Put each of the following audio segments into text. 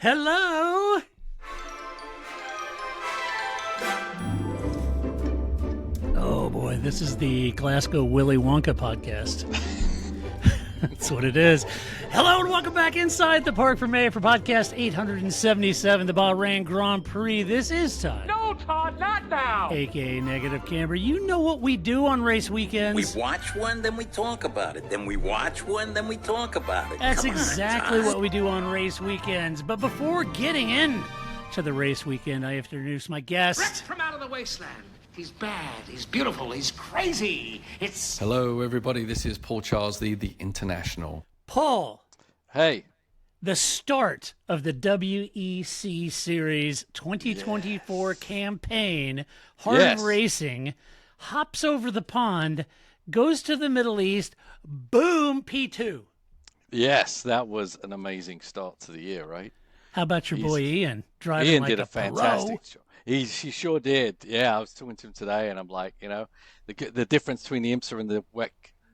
Hello? Oh boy, this is the Glasgow Willy Wonka podcast. That's what it is. Hello and welcome back inside the Parc Fermé F1 podcast 877, the Bahrain Grand Prix. This is Todd. No, Todd, not now. AKA Negative Camber. You know what we do on race weekends. We watch one, then we talk about it. Then we watch one, then we talk about it. That's Come on, exactly Todd. what we do on race weekends. But before getting in to the race weekend, I have to introduce my guest. Wrecked from out of the wasteland. He's bad, he's beautiful, he's crazy. It's... Hello, everybody. This is Paul Charles, the International. Paul. Hey. The start of the WEC Series 2024 campaign, hard racing, hops over the pond, goes to the Middle East, boom, P2. Yes, that was an amazing start to the year, right? How about your boy Ian? Driving Ian like did a pro? fantastic job. He sure did. Yeah, I was talking to him today, and I'm like, you know, the difference between the IMSA and the WEC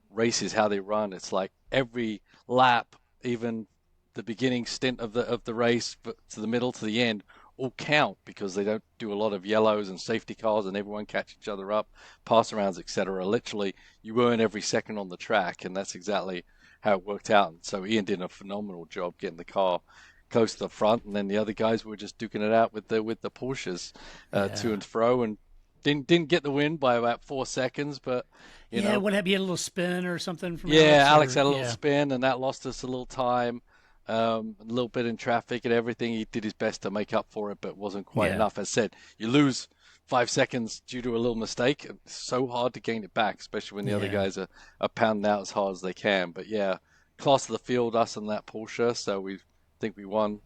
races, how they run, it's like every lap, even the beginning stint of the race, but to the middle, to the end, all count because they don't do a lot of yellows and safety cars, and everyone catch each other up, pass arounds, etc. Literally, you earn every second on the track, and that's exactly how it worked out. And so Ian did a phenomenal job getting the car close to the front, and then the other guys were just duking it out with the Porsches to and fro, and didn't get the win by about 4 seconds, but you know, what happened? You had a little spin or something from Alex had a little spin, and that lost us a little time, a little bit in traffic and everything. He did his best to make up for it, but wasn't quite enough. As said, you lose 5 seconds due to a little mistake. It's so hard to gain it back, especially when the other guys are pounding out as hard as they can. But yeah, class of the field, us and that Porsche, so we think we won.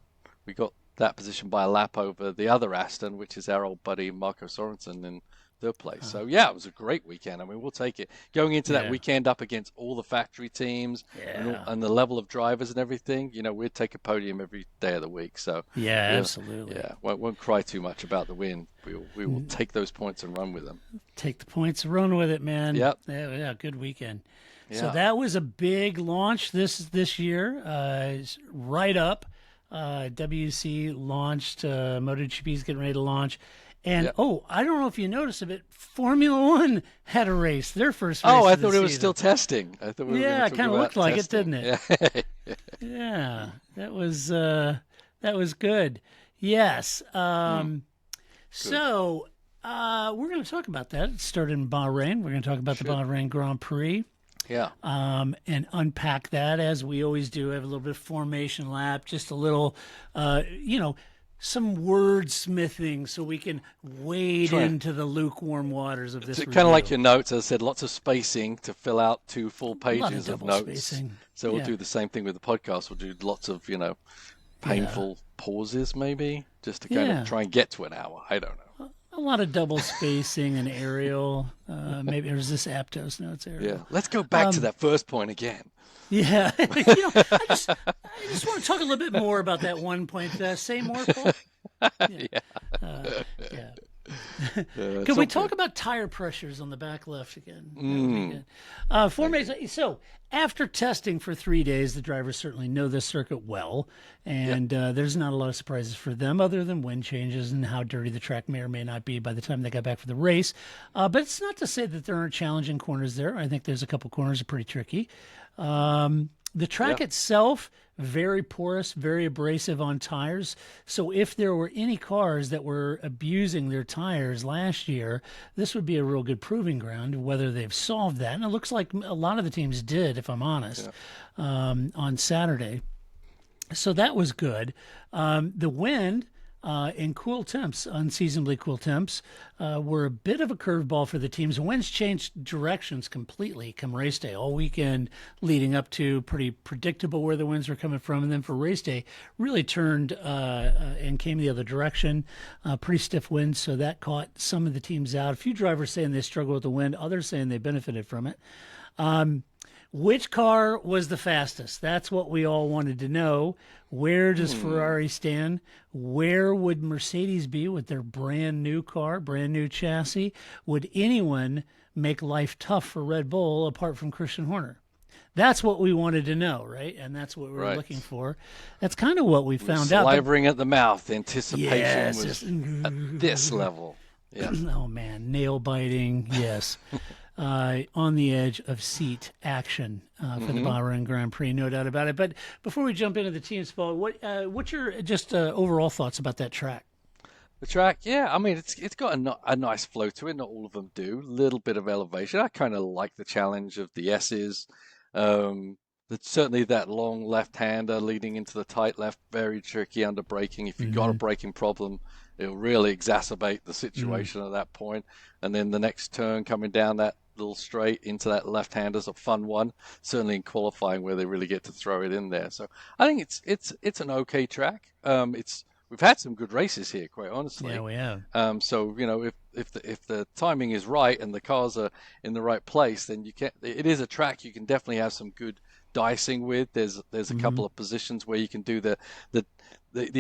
We got that position by a lap over the other Aston, which is our old buddy Marco Sorensen in third place. So yeah, it was a great weekend. I mean, we'll take it. Going into that weekend up against all the factory teams and the level of drivers and everything, you know, we'd take a podium every day of the week. So absolutely. Yeah, won't cry too much about the win. We will take those points and run with them. Take the points, run with it, man. Yep. Yeah, good weekend. Yeah. So that was a big launch this year. Right up. WC launched. MotoGP's getting ready to launch. And, I don't know if you noticed it, but Formula One had a race, their first race. Oh, I of the thought it was season. still testing. I thought we were it kind of looked like testing. it, didn't it? Yeah, that was good. Yes. So we're going to talk about that. It started in Bahrain. We're going to talk about the Bahrain Grand Prix. Yeah. And unpack that as we always do. Have a little bit of formation lap, just a little, some wordsmithing so we can wade into the lukewarm waters of this. It's kind of like your notes. As I said, lots of spacing to fill out 2 full pages of notes. Spacing. So we'll do the same thing with the podcast. We'll do lots of, painful pauses maybe, just to kind of try and get to an hour. I don't know. A lot of double spacing and aerial. Maybe there's this Aptos notes area. Yeah. Let's go back to that first point again. Yeah. I just want to talk a little bit more about that one point. Say more, Paul? Can we talk about tire pressures on the back left again? Formation. So after testing for 3 days, the drivers certainly know this circuit well, and there's not a lot of surprises for them other than wind changes and how dirty the track may or may not be by the time they got back for the race. But it's not to say that there aren't challenging corners there. I think there's a couple corners that are pretty tricky. The track itself, very porous, very abrasive on tires. So if there were any cars that were abusing their tires last year, this would be a real good proving ground of whether they've solved that. And it looks like a lot of the teams did, if I'm honest, on Saturday. So that was good. The wind and cool temps, unseasonably cool temps, were a bit of a curveball for the teams. Winds changed directions completely come race day. All weekend leading up to, pretty predictable where the winds were coming from. And then for race day, really turned and came the other direction. Pretty stiff winds, so that caught some of the teams out. A few drivers saying they struggled with the wind, others saying they benefited from it. Which car was the fastest? That's what we all wanted to know. Where does Ferrari stand? Where would Mercedes be with their brand new car, brand new chassis? Would anyone make life tough for Red Bull apart from Christian Horner? That's what we wanted to know, right? And that's what we were Right. looking for. That's kind of what we found out. But- Slavering at the mouth. Anticipation Yes, was just- at this level. Yeah. Oh man, nail biting, yes. On the edge of seat action for the Bahrain Grand Prix, no doubt about it. But before we jump into the teams, Paul, what's your just overall thoughts about that track? The track, yeah, I mean, it's got a nice flow to it. Not all of them do. Little bit of elevation. I kind of like the challenge of the S's. Certainly that long left-hander leading into the tight left, very tricky under braking. If you've got a braking problem, it'll really exacerbate the situation at that point. And then the next turn coming down that little straight into that left-hander is a fun one. Certainly in qualifying where they really get to throw it in there. So I think it's an okay track. We've had some good races here, quite honestly. Yeah, we have. So if the timing is right and the cars are in the right place, then it is a track you can definitely have some good dicing with. There's a couple of positions where you can do the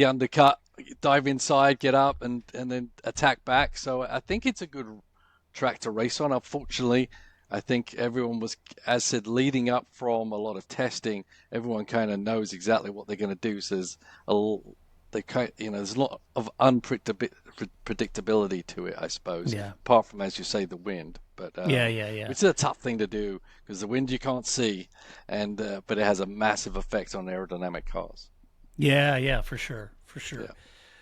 undercut, dive inside, get up, and then attack back. So I think it's a good track to race on. Unfortunately, I think everyone was, as said, leading up from a lot of testing. Everyone kind of knows exactly what they're going to do. So there's there's a lot of unpredictability to it, I suppose. Yeah. Apart from, as you say, the wind. But Yeah. It's a tough thing to do because the wind you can't see, but it has a massive effect on aerodynamic cars. Yeah, for sure. Yeah.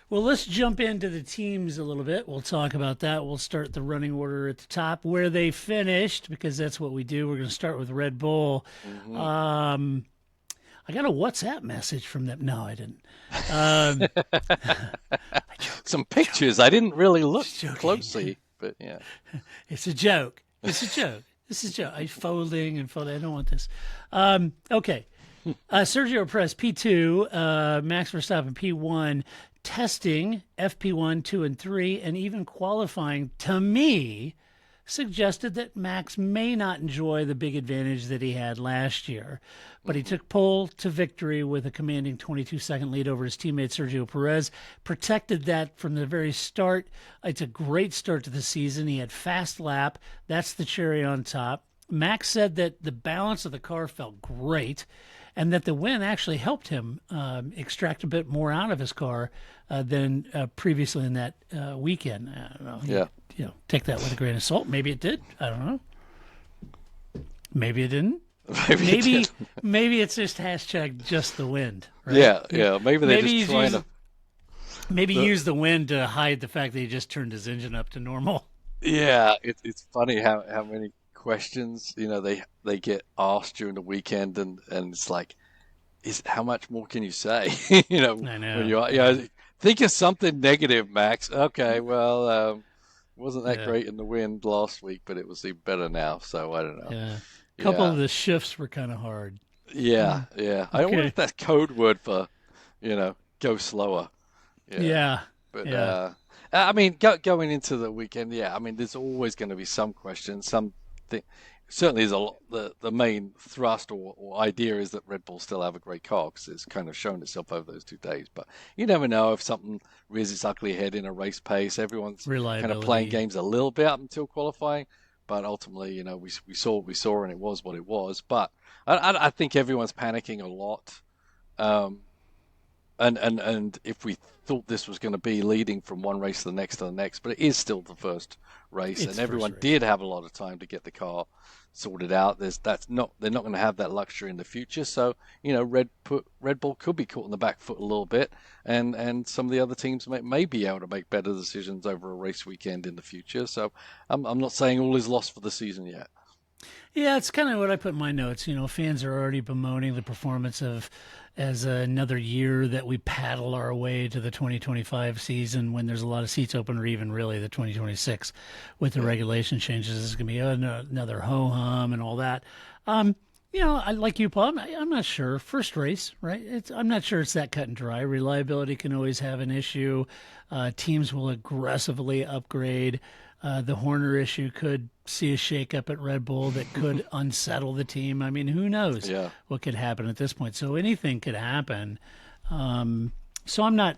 Well, let's jump into the teams a little bit. We'll talk about that. We'll start the running order at the top where they finished, because that's what we do. We're going to start with Red Bull. I got a WhatsApp message from them. No, I didn't. Some pictures. I didn't really look closely, but yeah. It's a joke. This is a joke. I'm folding. I don't want this. Okay. Sergio Perez, P2, Max Verstappen, P1, testing, FP1, 2, and 3, and even qualifying, to me, suggested that Max may not enjoy the big advantage that he had last year. But he took pole to victory with a commanding 22-second lead over his teammate Sergio Perez, protected that from the very start. It's a great start to the season. He had fast lap. That's the cherry on top. Max said that the balance of the car felt great, and that the win actually helped him extract a bit more out of his car than previously in that weekend. I don't know. Yeah. Take that with a grain of salt. Maybe it did. I don't know. Maybe it didn't. Maybe it's just hashtag just the wind. Right? Yeah. Maybe they're just trying to. Maybe use the wind to hide the fact that he just turned his engine up to normal. Yeah, it's funny how many questions they get asked during the weekend, and it's like, how much more can you say? I know. When you think of something negative, Max. Okay, well, wasn't that great in the wind last week, but it was even better now. So I don't know. Yeah. A couple of the shifts were kind of hard. Yeah. I wonder if that's code word for, go slower. Yeah. But I mean, going into the weekend, I mean, there's always going to be some questions. Certainly, is the main thrust or idea is that Red Bull still have a great car, because it's kind of shown itself over those 2 days. But you never know if something rears its ugly head in a race pace. Everyone's kind of playing games a little bit up until qualifying. But ultimately, we saw what we saw, and it was what it was. But I think everyone's panicking a lot. And if we thought this was going to be leading from one race to the next, but it is still the first race, and everyone did have a lot of time to get the car sorted out. They're not going to have that luxury in the future. So Red Bull could be caught in the back foot a little bit, and some of the other teams may be able to make better decisions over a race weekend in the future. So I'm not saying all is lost for the season yet. Yeah, it's kind of what I put in my notes. Fans are already bemoaning the performance as another year that we paddle our way to the 2025 season, when there's a lot of seats open, or even really the 2026 with the regulation changes. It's going to be another ho-hum and all that. I like you, Paul. I'm not sure. First race, right? I'm not sure it's that cut and dry. Reliability can always have an issue. Teams will aggressively upgrade. The Horner issue could see a shakeup at Red Bull that could unsettle the team. I mean, who knows what could happen at this point? So anything could happen. So I'm not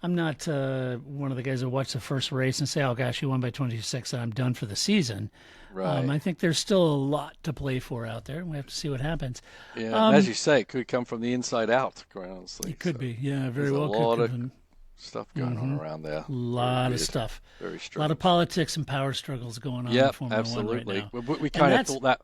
one of the guys that watch the first race and say, "Oh gosh, he won by 26, and I'm done for the season." Right. I think there's still a lot to play for out there. We have to see what happens. Yeah, and as you say, it could come from the inside out, quite honestly. It could be, yeah, very there's well. A lot could of come. stuff going on around there. A lot of stuff. Very A strange. lot of politics and power struggles going on in Formula absolutely. 1 right now. We kind of thought that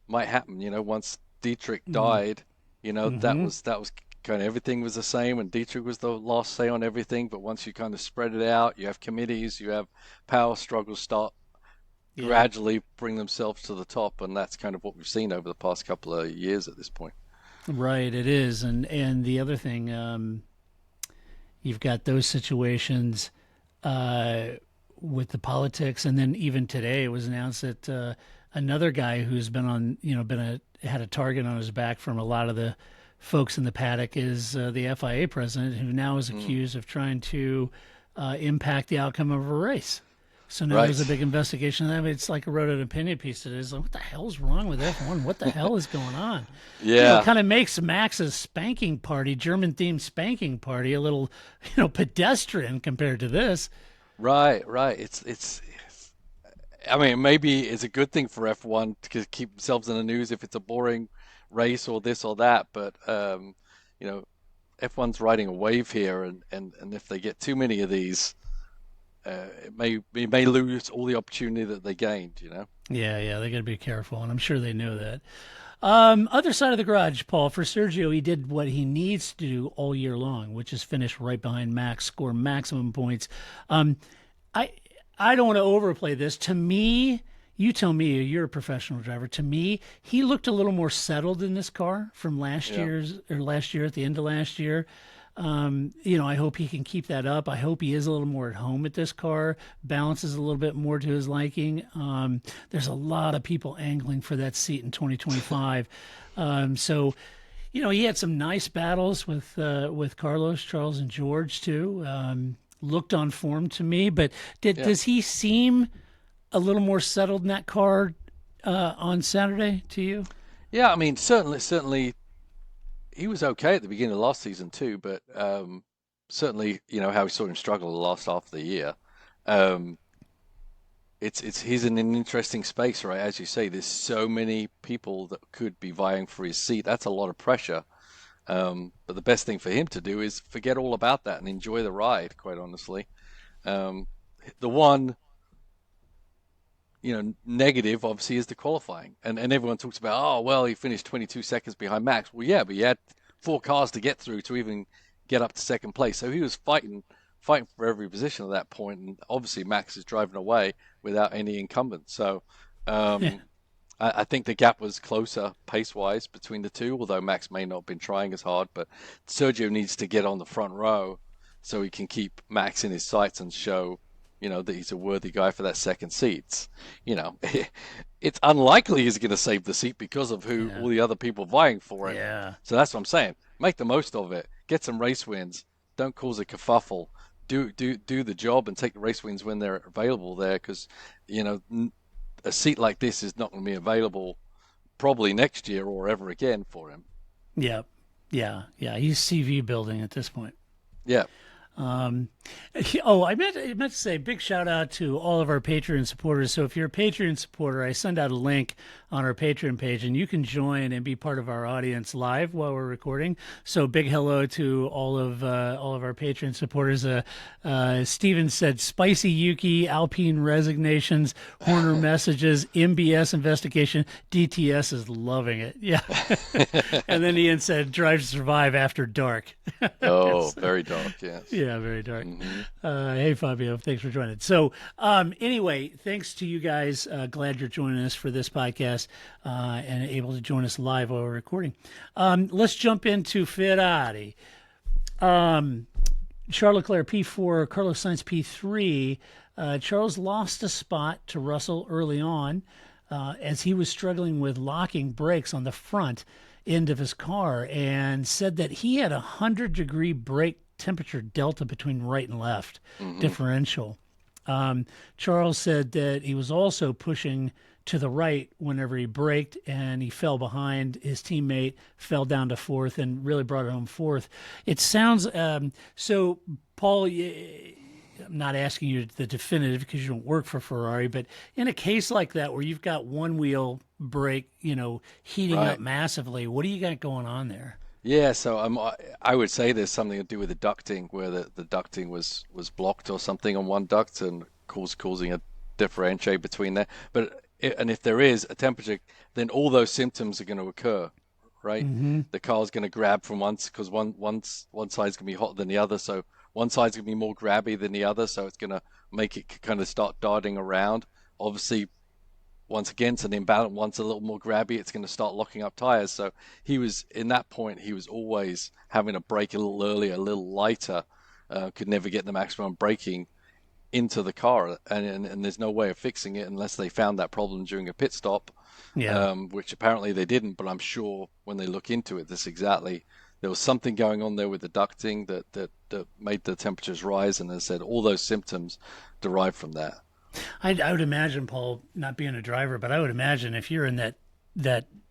might happen, once Dietrich died, that was kind of everything was the same, and Dietrich was the last say on everything. But once you kind of spread it out, you have committees, you have power struggles start gradually bring themselves to the top, and that's kind of what we've seen over the past couple of years at this point. Right, it is, and the other thing, you've got those situations with the politics, and then even today it was announced that another guy who's been on, had a target on his back from a lot of the folks in the paddock is the FIA president, who now is accused of trying to impact the outcome of a race. So now there's a big investigation. I mean, it's like I wrote an opinion piece today. It's like, what the hell's wrong with F1? What the hell is going on? Yeah. It kind of makes Max's spanking party, German-themed spanking party, a little, pedestrian compared to this. Right. It's I mean, maybe it's a good thing for F1 to keep themselves in the news if it's a boring race or this or that. But, F1's riding a wave here, and if they get too many of these, it may lose all the opportunity that they gained, Yeah, they got to be careful, and I'm sure they know that. Other side of the garage, Paul, for Sergio, he did what he needs to do all year long, which is finish right behind Max, score maximum points. I don't want to overplay this. To me, you tell me, you're a professional driver. To me, he looked a little more settled in this car from last year at the end of last year. I hope he can keep that up. I hope he is a little more at home at this car, balances a little bit more to his liking. There's a lot of people angling for that seat in 2025. So, he had some nice battles with Carlos, Charles, and George too. Looked on form to me, but does he seem a little more settled in that car on Saturday to you? Yeah, I mean, certainly. He was okay at the beginning of last season too, but certainly, how we saw him struggle the last half of the year. He's in an interesting space, right? As you say, there's so many people that could be vying for his seat. That's a lot of pressure. But the best thing for him to do is forget all about that and enjoy the ride, quite honestly. The one, negative, obviously, is the qualifying. And everyone talks about, he finished 22 seconds behind Max. Well, yeah, but he had 4 cars to get through to even get up to second place. So he was fighting for every position at that point. And obviously, Max is driving away without any incumbent. So I think the gap was closer pace-wise between the two, although Max may not have been trying as hard. But Sergio needs to get on the front row so he can keep Max in his sights and show that he's a worthy guy for that second seat. It's unlikely he's going to save the seat because of all the other people vying for it. Yeah. So that's what I'm saying. Make the most of it. Get some race wins. Don't cause a kerfuffle. Do the job and take the race wins when they're available there, because, a seat like this is not going to be available probably next year or ever again for him. Yeah. He's CV building at this point. Yeah. I meant to say big shout out to all of our Patreon supporters. So if you're a Patreon supporter, I send out a link on our Patreon page, and you can join and be part of our audience live while we're recording. So big hello to all of our Patreon supporters. Steven said spicy Yuki, Alpine resignations, Horner messages, MBS investigation. DTS is loving it. Yeah. And then Ian said drive to survive after dark. Oh, very dark. Yes. Yeah, very dark. Mm-hmm. Hey, Fabio, thanks for joining. So, anyway, thanks to you guys. Glad you're joining us for this podcast and able to join us live while we're recording. Let's jump into Ferrari. Charles Leclerc P4, Carlos Sainz P3. Charles lost a spot to Russell early on as he was struggling with locking brakes on the front end of his car, and said that he had 100-degree brake temperature delta between right and left differential. Charles said that he was also pushing to the right whenever he braked, and he fell behind his teammate, fell down to fourth, and really brought it home fourth. It sounds so, Paul. I'm not asking you the definitive because you don't work for Ferrari, but in a case like that where you've got one wheel brake, heating up massively, what do you got going on there? Yeah, so I would say there's something to do with the ducting, where the ducting was blocked or something on one duct and causing a differentiate between there. And if there is a temperature, then all those symptoms are going to occur, right? Mm-hmm. The car's going to grab from because one side's going to be hotter than the other, so one side's going to be more grabby than the other, so it's going to make it kind of start darting around. Obviously, once again, it's an imbalance. Once a little more grabby, it's going to start locking up tires. So he was always having to brake a little earlier, a little lighter, could never get the maximum braking into the car. And there's no way of fixing it unless they found that problem during a pit stop, which apparently they didn't. But I'm sure when they look into it, there was something going on there with the ducting that made the temperatures rise. And as I said, all those symptoms derive from that. I would imagine, Paul, not being a driver, but I would imagine if you're in that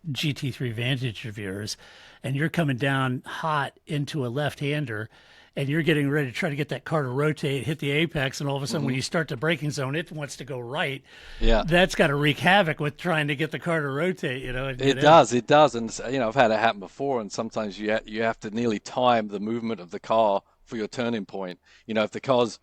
GT3 Vantage of yours and you're coming down hot into a left-hander and you're getting ready to try to get that car to rotate, hit the apex, and all of a sudden when you start the braking zone, it wants to go right. Yeah, that's got to wreak havoc with trying to get the car to rotate. It does, and I've had it happen before, and sometimes you have to nearly time the movement of the car for your turning point. If the car's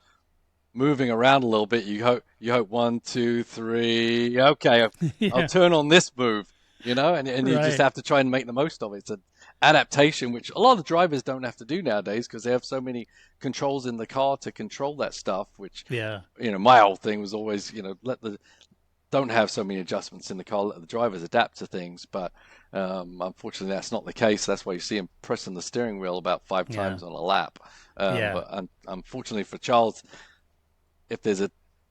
moving around a little bit, you hope 1, 2, 3. Okay, I'll turn on this move. And you just have to try and make the most of it. It's an adaptation, which a lot of the drivers don't have to do nowadays because they have so many controls in the car to control that stuff. Which, my whole thing was always, don't have so many adjustments in the car. Let the drivers adapt to things. But unfortunately, that's not the case. That's why you see him pressing the steering wheel about 5 times on a lap. But unfortunately for Charles, if there's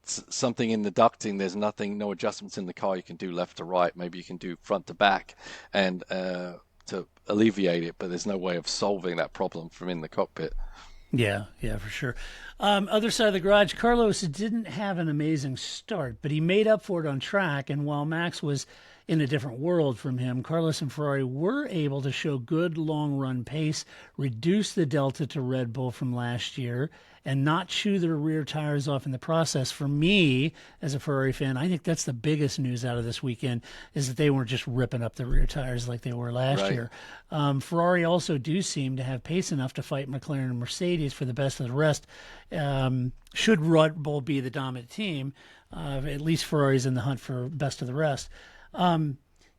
something in the ducting, there's no adjustments in the car you can do left to right. Maybe you can do front to back and to alleviate it, but there's no way of solving that problem from in the cockpit. Yeah, for sure. Other side of the garage, Carlos didn't have an amazing start, but he made up for it on track, and while Max was in a different world from him, Carlos and Ferrari were able to show good long-run pace, reduce the delta to Red Bull from last year, and not chew their rear tires off in the process. For me, as a Ferrari fan, I think that's the biggest news out of this weekend, is that they weren't just ripping up the rear tires like they were last year. Ferrari also do seem to have pace enough to fight McLaren and Mercedes for the best of the rest. Should Red Bull be the dominant team, at least Ferrari's in the hunt for best of the rest.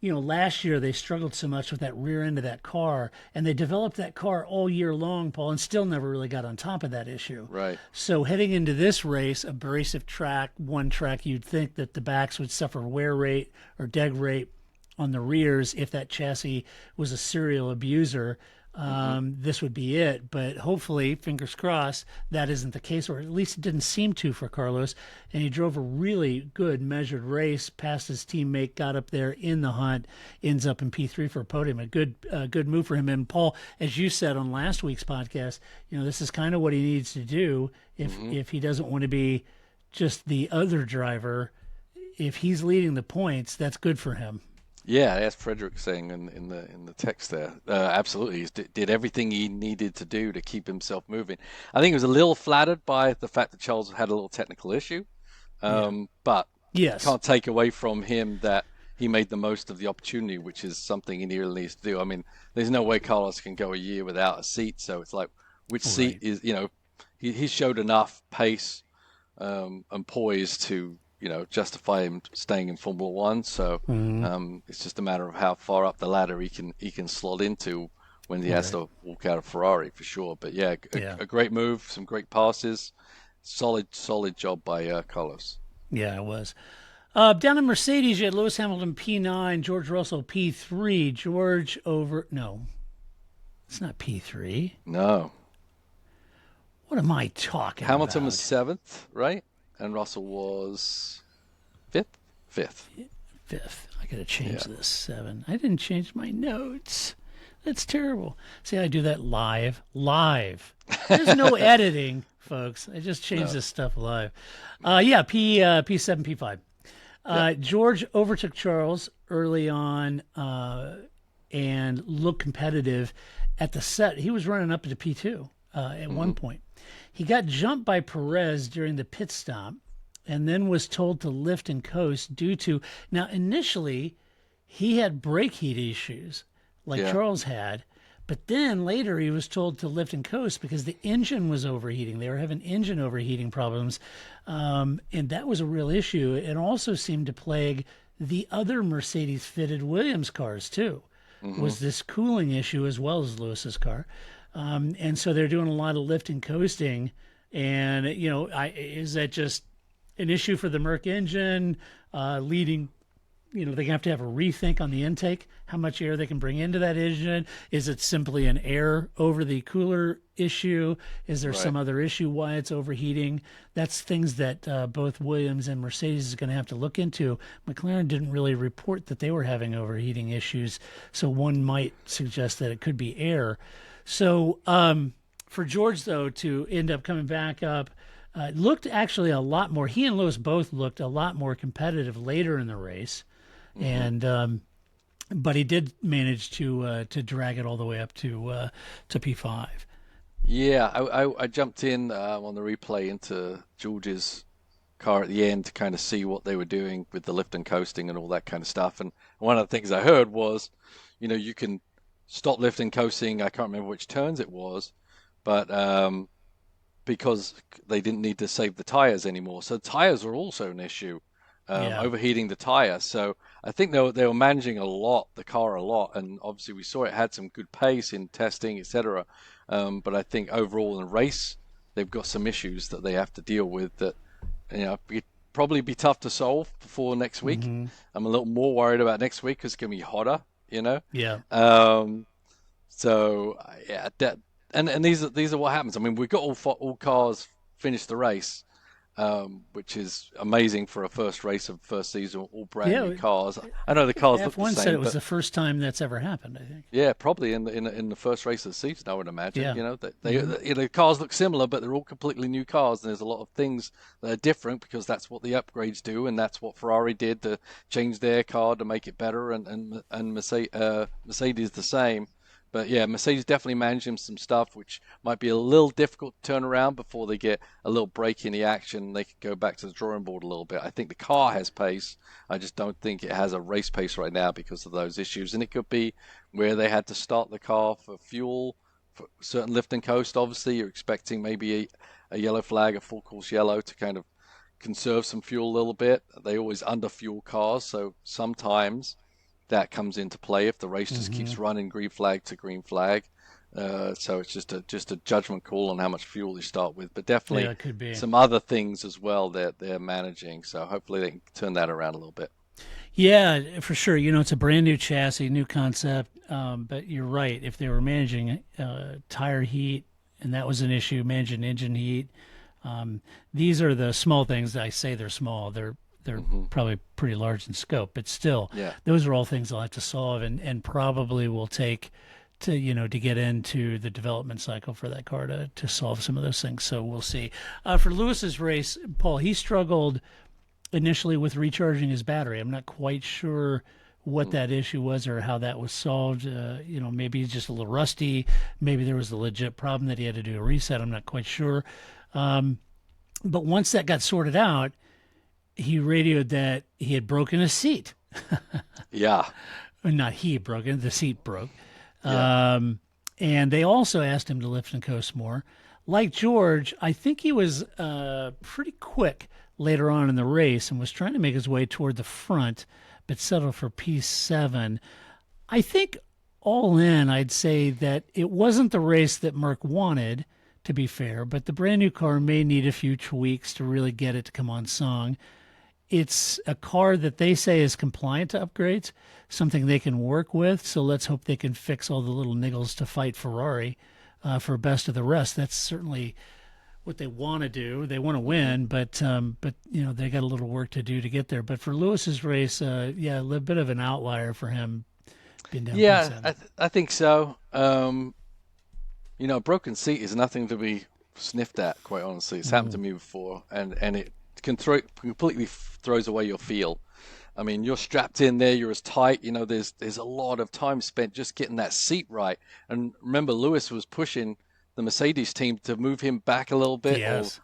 Last year they struggled so much with that rear end of that car, and they developed that car all year long, Paul, and still never really got on top of that issue. Right. So heading into this race, abrasive track, one track, you'd think that the backs would suffer wear rate or deg rate on the rears if that chassis was a serial abuser. This would be it, but hopefully, fingers crossed, that isn't the case, or at least it didn't seem to for Carlos. And he drove a really good measured race, passed his teammate, got up there in the hunt, ends up in P3 for a podium. A good move for him. And Paul, as you said on last week's podcast, this is kind of what he needs to do if he doesn't want to be just the other driver. If he's leading the points, that's good for him. Yeah, as Frederick saying in the text there, absolutely, he did everything he needed to do to keep himself moving. I think he was a little flattered by the fact that Charles had a little technical issue, but can't take away from him that he made the most of the opportunity, which is something he really needs to do. I mean, there's no way Carlos can go a year without a seat, so it's like, which seat is, he showed enough pace and poise to justify him staying in Formula One. So it's just a matter of how far up the ladder he can slot into when he has to walk out of Ferrari for sure. But a great move, some great passes, solid job by Carlos. Yeah, it was. Down in Mercedes, you had Lewis Hamilton P9, George Russell P3. No, it's not P3. No. What am I talking about? Hamilton was 7th, right? And Russell was 5th? 5th. I got to change this 7. I didn't change my notes. That's terrible. See, I do that live. There's no editing, folks. I just change this stuff live. P7, P5. George overtook Charles early on and looked competitive at the set. He was running up to P2 at one point. He got jumped by Perez during the pit stop and then was told to lift and coast due to... Now, initially, he had brake heat issues like Charles had, but then later he was told to lift and coast because the engine was overheating. They were having engine overheating problems, and that was a real issue. It also seemed to plague the other Mercedes-fitted Williams cars, too, was this cooling issue as well as Lewis's car. And so they're doing a lot of lift and coasting. And, you know, is that just an issue for the Merc engine leading... You know, they have to have a rethink on the intake, how much air they can bring into that engine. Is it simply an air over the cooler issue? Is there some other issue why it's overheating? That's things that both Williams and Mercedes is going to have to look into. McLaren didn't really report that they were having overheating issues, so one might suggest that it could be air. So for George, though, to end up coming back up, looked actually a lot more. He and Lewis both looked a lot more competitive later in the race. And but he did manage to drag it all the way up to P5. Yeah, I jumped in on the replay into George's car at the end to kind of see what they were doing with the lift and coasting and all that kind of stuff. And one of the things I heard was, you know, you can stop lift and coasting. I can't remember which turns it was, but because they didn't need to save the tires anymore. So tires were also an issue. Overheating the tire. So I think they were managing the car a lot, and obviously we saw it had some good pace in testing, etc. But I think overall in the race, they've got some issues that they have to deal with that, you know, probably be tough to solve before next week. I'm a little more worried about next week because it's going to be hotter, you know. Yeah. So yeah, and these are what happens. I mean, we got all cars finish the race. Which is amazing for a first race of first season, all brand new cars. I know the cars look the same. F1 said it was the first time that's ever happened, I think. Yeah, probably in the first race of the season, I would imagine. Yeah. You know, the cars look similar, but they're all completely new cars, and there's a lot of things that are different because that's what the upgrades do, and that's what Ferrari did to change their car to make it better, and Mercedes the same. But yeah, Mercedes definitely managing some stuff which might be a little difficult to turn around before they get a little break in the action. They could go back to the drawing board a little bit. I think the car has pace. I just don't think it has a race pace right now because of those issues. And it could be where they had to start the car for fuel, for certain lift and coast. Obviously, you're expecting maybe a yellow flag, a full course yellow to kind of conserve some fuel a little bit. They always underfuel cars, so sometimes that comes into play if the race just keeps running green flag to green flag. So it's just a judgment call on how much fuel you start with, but definitely could be some other things as well that they're managing. So hopefully they can turn that around a little bit. Yeah, for sure. You know, it's a brand new chassis, new concept. But you're right. If they were managing tire heat, and that was an issue, managing engine heat. These are the small things. I say they're small. They're probably pretty large in scope, but still, those are all things they'll have to solve, and probably will take to get into the development cycle for that car to solve some of those things. So we'll see. For Lewis's race, Paul, he struggled initially with recharging his battery. I'm not quite sure what that issue was or how that was solved. Maybe he's just a little rusty. Maybe there was a legit problem that he had to do a reset. I'm not quite sure. But once that got sorted out, he radioed that he had broken a seat. Yeah. Not he broke it, the seat broke. Yeah. And they also asked him to lift and coast more. Like George, I think he was pretty quick later on in the race and was trying to make his way toward the front, but settled for P7. I think all in, I'd say that it wasn't the race that Merck wanted, to be fair, but the brand new car may need a few tweaks to really get it to come on song. It's a car that they say is compliant to upgrades, something they can work with. So let's hope they can fix all the little niggles to fight Ferrari for best of the rest. That's certainly what they want to do. They want to win, but they got a little work to do to get there. But for Lewis's race, a little bit of an outlier for him. Being down I think so. A broken seat is nothing to be sniffed at, quite honestly. It's happened to me before, and it completely throws away your feel. I mean, you're strapped in there, you're as tight, there's a lot of time spent just getting that seat right. And remember, Lewis was pushing the Mercedes team to move him back a little bit. Yes.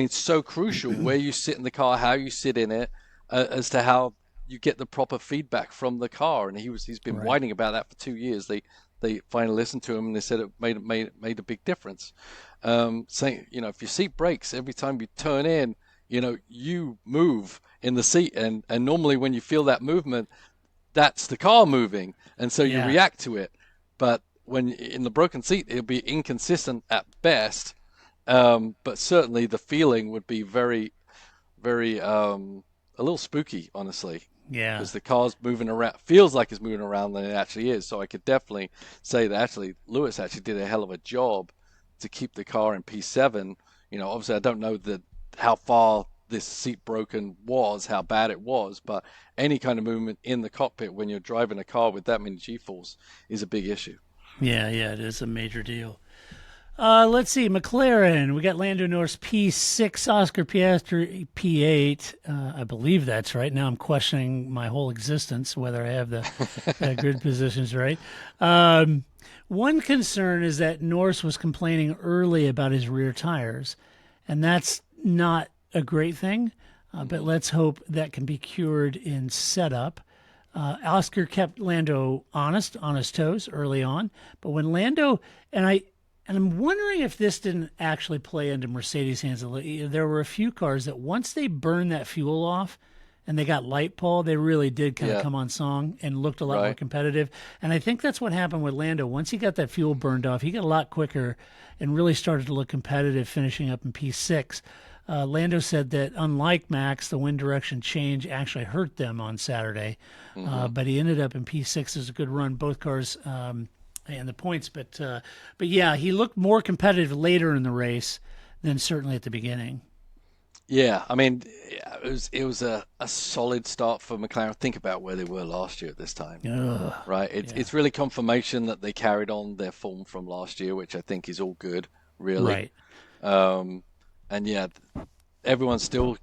So crucial where you sit in the car, how you sit in it, as to how you get the proper feedback from the car. And he's been whining about that for 2 years. They finally listened to him and they said it made a big difference. Saying, if your seat breaks every time you turn in, you move in the seat, and normally when you feel that movement, that's the car moving, and so you react to it. But when in the broken seat, it'll be inconsistent at best, but certainly the feeling would be very, very a little spooky, honestly. Yeah, because the car's moving around, feels like it's moving around than it actually is. So I could definitely say that Lewis actually did a hell of a job to keep the car in P7. Obviously I don't know how far this seat broken was, how bad it was, but any kind of movement in the cockpit when you're driving a car with that many G-force is a big issue. Yeah, it is a major deal. Let's see, McLaren. We got Lando Norris P6, Oscar Piastri P8. I believe that's right. Now I'm questioning my whole existence, whether I have the grid positions right. One concern is that Norris was complaining early about his rear tires, and that's not a great thing, but let's hope that can be cured in setup. Oscar kept Lando on his toes early on, but when Lando, and I'm wondering if this didn't actually play into Mercedes' hands. There were a few cars that once they burned that fuel off and they got light, Paul, they really did kind of come on song and looked a lot more competitive. And I think that's what happened with Lando. Once he got that fuel burned off, he got a lot quicker and really started to look competitive, finishing up in P6. Lando said that unlike Max, the wind direction change actually hurt them on Saturday, but he ended up in P6. It was a good run, both cars and the points. But yeah, he looked more competitive later in the race than certainly at the beginning. Yeah, I mean, it was a solid start for McLaren. Think about where they were last year at this time, right? It's really confirmation that they carried on their form from last year, which I think is all good, really. Right. And yeah, everyone's still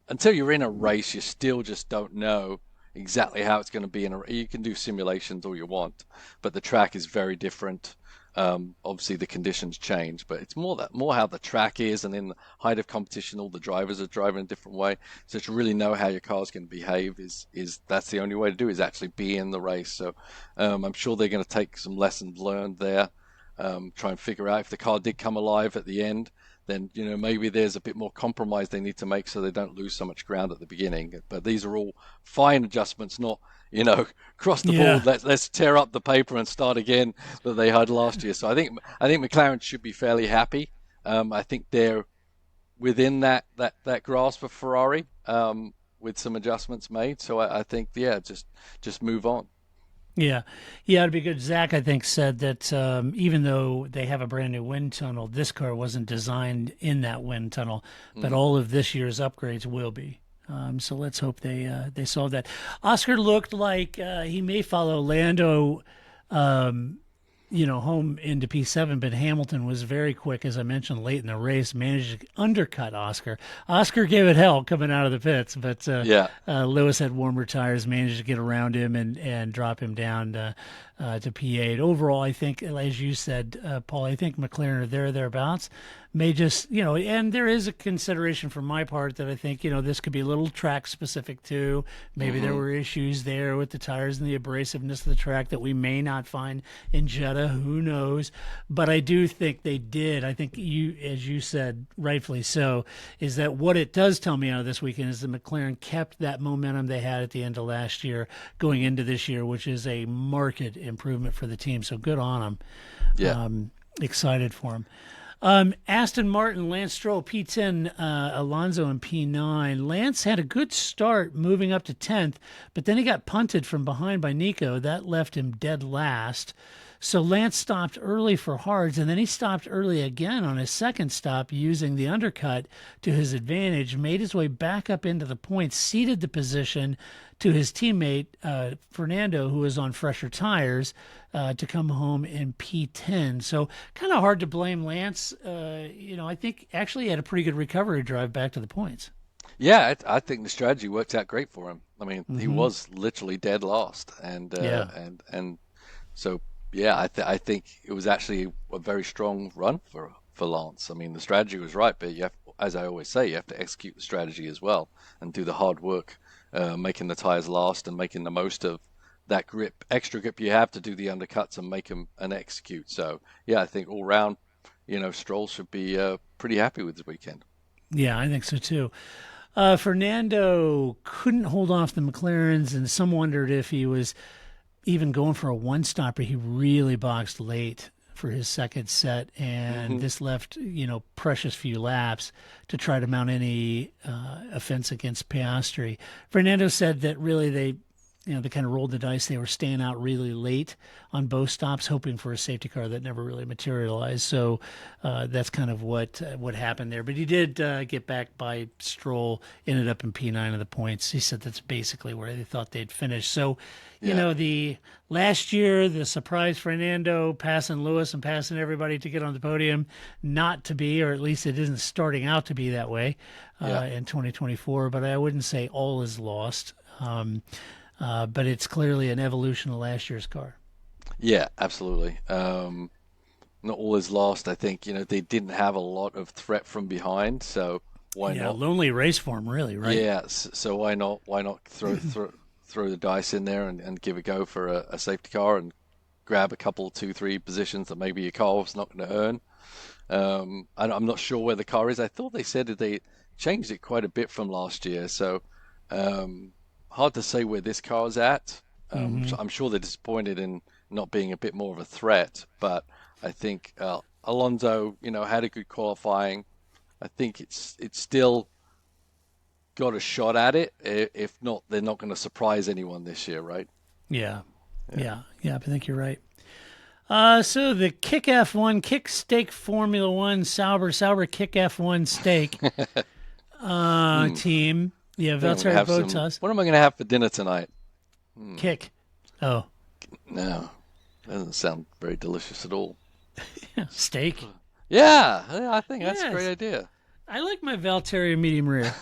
until you're in a race, you still just don't know exactly how it's going to be. You can do simulations all you want, but the track is very different. Obviously, the conditions change, but it's more how the track is, and in the height of competition, all the drivers are driving a different way. So to really know how your car's going to behave is that's the only way to do, is actually be in the race. So I'm sure they're going to take some lessons learned there, try and figure out if the car did come alive at the end, then maybe there's a bit more compromise they need to make so they don't lose so much ground at the beginning. But these are all fine adjustments, not across the board. Let's tear up the paper and start again that they had last year. So I think McLaren should be fairly happy. I think they're within that grasp of Ferrari with some adjustments made. So I think just move on. Yeah, it'd be good. Zach, I think, said that even though they have a brand new wind tunnel, this car wasn't designed in that wind tunnel, but all of this year's upgrades will be. So let's hope they solve that. Oscar looked like he may follow Lando, home into P7, but Hamilton was very quick, as I mentioned, late in the race, managed to undercut Oscar. Oscar gave it hell coming out of the pits, but Lewis had warmer tires, managed to get around him and drop him down to P8. Overall, I think, as you said, Paul, I think McLaren are thereabouts. May just, and there is a consideration from my part that I think, this could be a little track specific too. Maybe there were issues there with the tires and the abrasiveness of the track that we may not find in Jeddah. Who knows? But I do think they did. I think as you said, rightfully so, is that what it does tell me out of this weekend is that McLaren kept that momentum they had at the end of last year going into this year, which is a marked improvement for the team. So good on them. Yeah. Excited for them. Aston Martin, Lance Stroll, P10, Alonso in P9. Lance had a good start moving up to 10th, but then he got punted from behind by Nico. That left him dead last. So Lance stopped early for hards, and then he stopped early again on his second stop using the undercut to his advantage, made his way back up into the points, ceded the position to his teammate, Fernando, who was on fresher tires, to come home in P10. So kind of hard to blame Lance. I think actually he had a pretty good recovery drive back to the points. Yeah, I think the strategy worked out great for him. I mean, he was literally dead last, and so yeah, I think it was actually a very strong run for Lance. I mean, the strategy was right, but you have, as I always say, you have to execute the strategy as well and do the hard work, making the tires last and making the most of that extra grip you have to do the undercuts and make them and execute. So yeah, I think all round, Stroll should be pretty happy with this weekend. Yeah, I think so too. Fernando couldn't hold off the McLarens, and some wondered if he was even going for a one-stopper. He really boxed late for his second set, and this left, precious few laps to try to mount any offense against Piastri. Fernando said that really they kind of rolled the dice. They were staying out really late on both stops, hoping for a safety car that never really materialized. So that's kind of what happened there. But he did get back by Stroll, ended up in P9 of the points. He said that's basically where they thought they'd finish. So, the last year, the surprise Fernando passing Lewis and passing everybody to get on the podium, not to be, or at least it isn't starting out to be that way in 2024. But I wouldn't say all is lost. But it's clearly an evolution of last year's car. Yeah, absolutely. Not all is lost. I think, they didn't have a lot of threat from behind, so why not? Lonely race for him, really, right? Yeah, so why not throw the dice in there and give a go for a safety car and grab a couple, 2-3 positions that maybe your car was not going to earn. I'm not sure where the car is. I thought they said that they changed it quite a bit from last year, so hard to say where this car is at. I'm sure they're disappointed in not being a bit more of a threat, but I think Alonso, had a good qualifying. I think it's still got a shot at it. If not, they're not going to surprise anyone this year, right? Yeah, I think you're right. So the Kick F1, Kick Steak Formula One, Sauber Kick F1 Steak team. Yeah, Valtteri Bottas. What am I going to have for dinner tonight? Kick. Oh. No, doesn't sound very delicious at all. Steak. Yeah, I think that's a great idea. I like my Valtteri medium rare.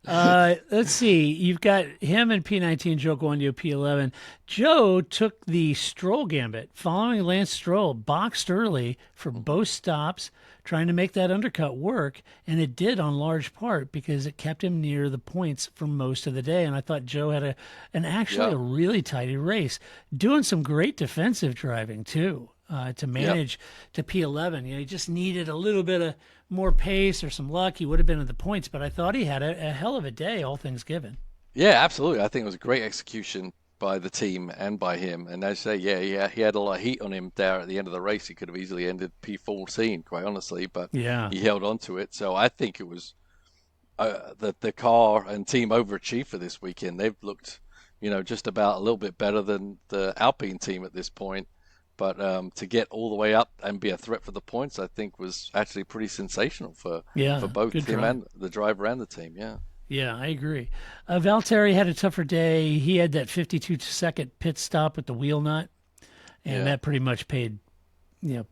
Let's see. You've got him and P19, Joe Guanyu, P11. Joe took the Stroll gambit, following Lance Stroll, boxed early for both stops, trying to make that undercut work, and it did on large part because it kept him near the points for most of the day. And I thought Joe had a really tidy race, doing some great defensive driving too. To manage to P11. He just needed a little bit of more pace or some luck. He would have been at the points, but I thought he had a hell of a day, all things given. Yeah, absolutely. I think it was a great execution by the team and by him. And as I say, he had a lot of heat on him there at the end of the race. He could have easily ended P14, quite honestly, but he held on to it. So I think it was the car and team overachieved for this weekend. They've looked, just about a little bit better than the Alpine team at this point. But to get all the way up and be a threat for the points, I think was actually pretty sensational for both him and the driver and the team. Yeah, I agree. Valtteri had a tougher day. He had that 52-second pit stop with the wheel nut, and that pretty much paid. That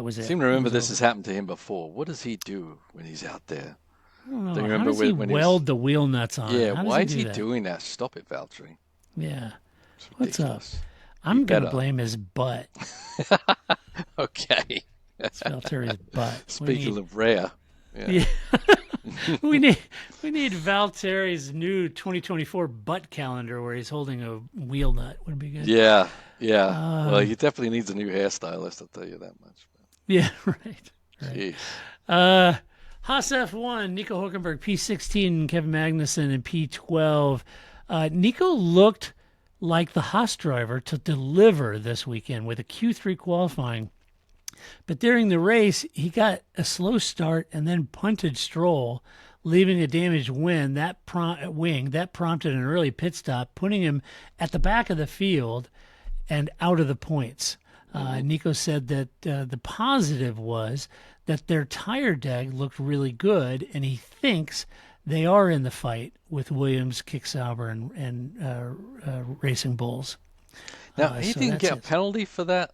was it. I seem to remember this has happened to him before. What does he do when he's out there? I don't know. How does he weld the wheel nuts on? Yeah, why is he doing that? Stop it, Valtteri. Yeah. What's up? I'm going to blame his butt. Okay. It's Valtteri's butt. Speaking of rare. Yeah. we need Valtteri's new 2024 butt calendar where he's holding a wheel nut. Would be good. Yeah. Well, he definitely needs a new hairstylist, I'll tell you that much. Yeah, right. Jeez. Haas F1, Nico Hulkenberg, P16, Kevin Magnussen, and P12. Nico looked like the Haas driver to deliver this weekend with a Q3 qualifying. But during the race, he got a slow start and then punted Stroll, leaving a damaged wing. That prompted an early pit stop, putting him at the back of the field. and out of the points. Nico said that the positive was that their tire deck looked really good, and he thinks they are in the fight with Williams, Kick Sauber, and Racing Bulls. Now, he didn't get a penalty for that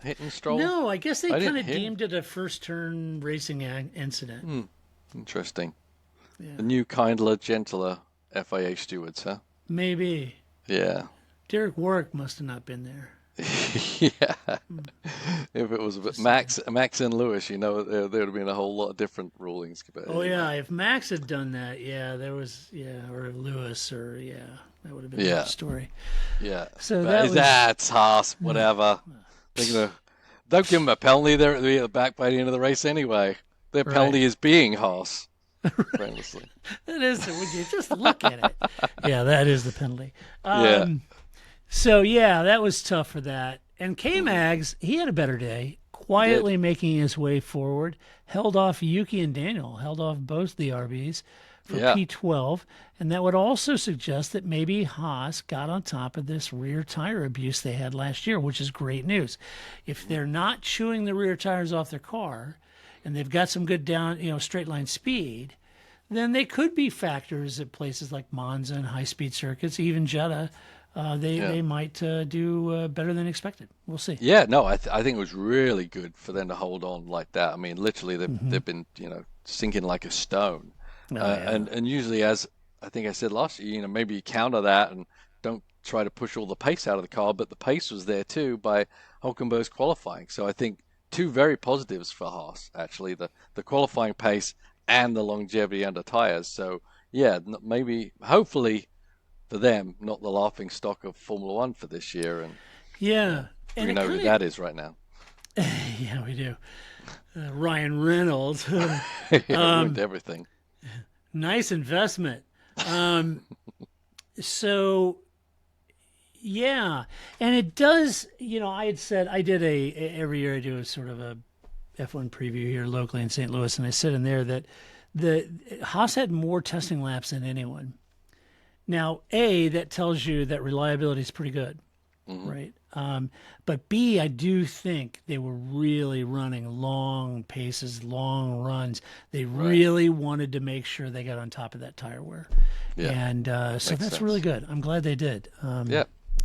hitting Stroll? No, I guess they kind of deemed it a first-turn racing incident. Interesting. Yeah. The new, kindler, gentler FIA stewards, huh? Maybe. Yeah. Derek Warwick must have not been there. Yeah. If it was Max and Lewis, there would have been a whole lot of different rulings. Yeah. If Max had done that, or Lewis, that would have been a different story. Yeah. So that's Haas, whatever. Don't give them a penalty. They're at the back by the end of the race anyway. Their penalty is being Haas. Honestly. That is, when you just look at it. Yeah, that is the penalty. Yeah. So, that was tough for that. And K-Mags, he had a better day, quietly making his way forward, held off Yuki and Daniel, held off both the RBs for P12. And that would also suggest that maybe Haas got on top of this rear tire abuse they had last year, which is great news. If they're not chewing the rear tires off their car and they've got some good down, straight line speed, then they could be factors at places like Monza and high-speed circuits, even Jeddah. They might do better than expected. We'll see. Yeah, no, I think it was really good for them to hold on like that. I mean, literally, they've been sinking like a stone. And usually, as I think I said last year, maybe you counter that and don't try to push all the pace out of the car, but the pace was there too by Hulkenberg's qualifying. So I think two very positives for Haas, actually, the qualifying pace and the longevity under tires. So maybe, hopefully, for them, not the laughing stock of Formula One for this year. And we know who that is right now. Yeah, we do. Ryan Reynolds. Ruined everything. Nice investment. So, and it does, I had said, I did every year I do a sort of a F1 preview here locally in St. Louis, and I said in there that the Haas had more testing laps than anyone. Now, A, that tells you that reliability is pretty good, right? But B, I do think they were really running long paces, long runs. They really wanted to make sure they got on top of that tire wear. Yeah. And so that's really good. I'm glad they did.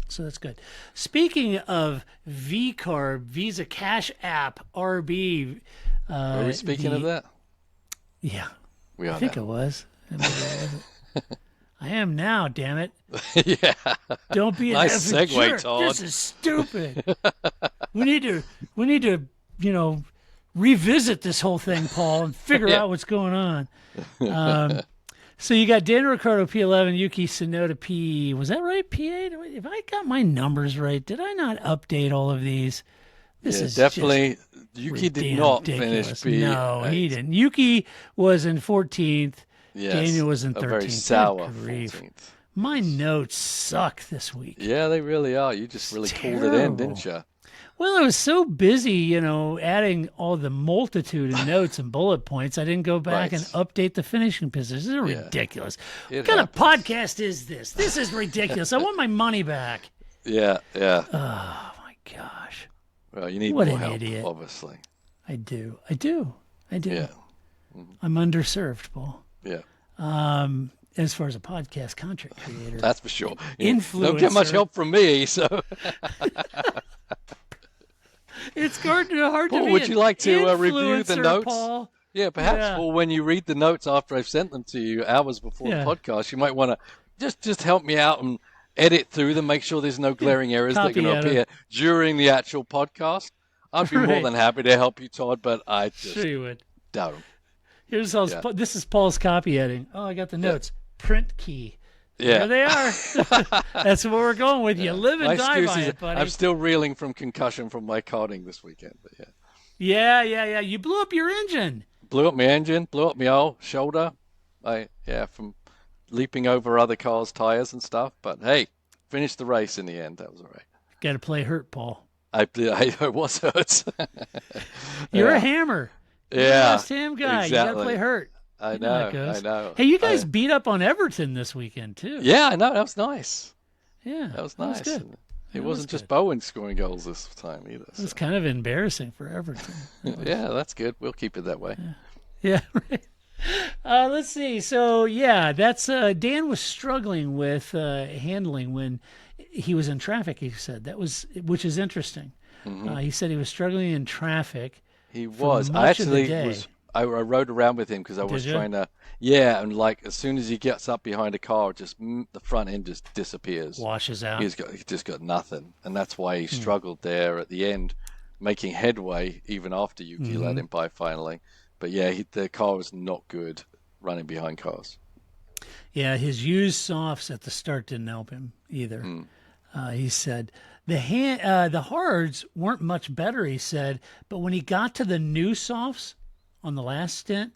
So that's good. Speaking of VCARB, Visa Cash App, RB. Are we speaking of that? Yeah. We are I think now. it was. I am now, damn it. Yeah. Don't be an nice effing segue, jerk. Todd. This is stupid. we need to, revisit this whole thing, Paul, and figure out what's going on. So you got Daniel Ricciardo P11, Yuki Tsunoda P. Was that right? P8? If I got my numbers right, did I not update all of these? This is definitely. Yuki did not finish P8. No, he didn't. Yuki was in 14th. Yes, Daniel was in 13th. A very sour 14th. My notes suck this week. Yeah, they really are. You just really called it in, didn't you? Well, I was so busy, adding all the multitude of notes and bullet points, I didn't go back and update the finishing positions. This is ridiculous. What kind of podcast is this? This is ridiculous. I want my money back. Yeah. Oh, my gosh. Well, you need more help, idiot. Obviously. I do. Yeah. I'm underserved, Paul. Yeah. As far as a podcast content creator. That's for sure. Influencer. Don't get much help from me, so. It's hard to Paul, be would you like to review the notes? Paul? Yeah, perhaps, Paul, when you read the notes after I've sent them to you hours before the podcast, you might want to just help me out and edit through them, make sure there's no glaring errors that are going to appear during the actual podcast. I'd be more than happy to help you, Todd, but I just don't. Here's this is Paul's copy editing. Oh, I got the notes. Print key. Yeah. There they are. That's what we're going with. You live and die by it, buddy. I'm still reeling from concussion from my karting this weekend, but Yeah. You blew up your engine. Blew up my engine, blew up my old shoulder. From leaping over other cars' tires and stuff. But hey, finished the race in the end. That was all right. Got to play hurt, Paul. I was hurt. You're a hammer. You're a West Ham guy. Exactly. You got to play hurt. I know. Hey, you guys beat up on Everton this weekend, too. Yeah, I know. That was nice. Yeah. That was nice. That It wasn't just Bowen scoring goals this time either. It was kind of embarrassing for Everton. Yeah, that's good. We'll keep it that way. Yeah, right. Let's see. So, yeah, that's Dan was struggling with handling when he was in traffic, he said. Which is interesting. He said he was struggling in traffic. He was. I rode around with him because I was trying to, and like as soon as he gets up behind a car, just the front end just disappears, washes out. He just got nothing, and that's why he struggled there at the end, making headway even after Yuki let him by finally. But yeah, the car was not good running behind cars. Yeah, his used softs at the start didn't help him either. He said the hards weren't much better. He said, but when he got to the new softs on the last stint,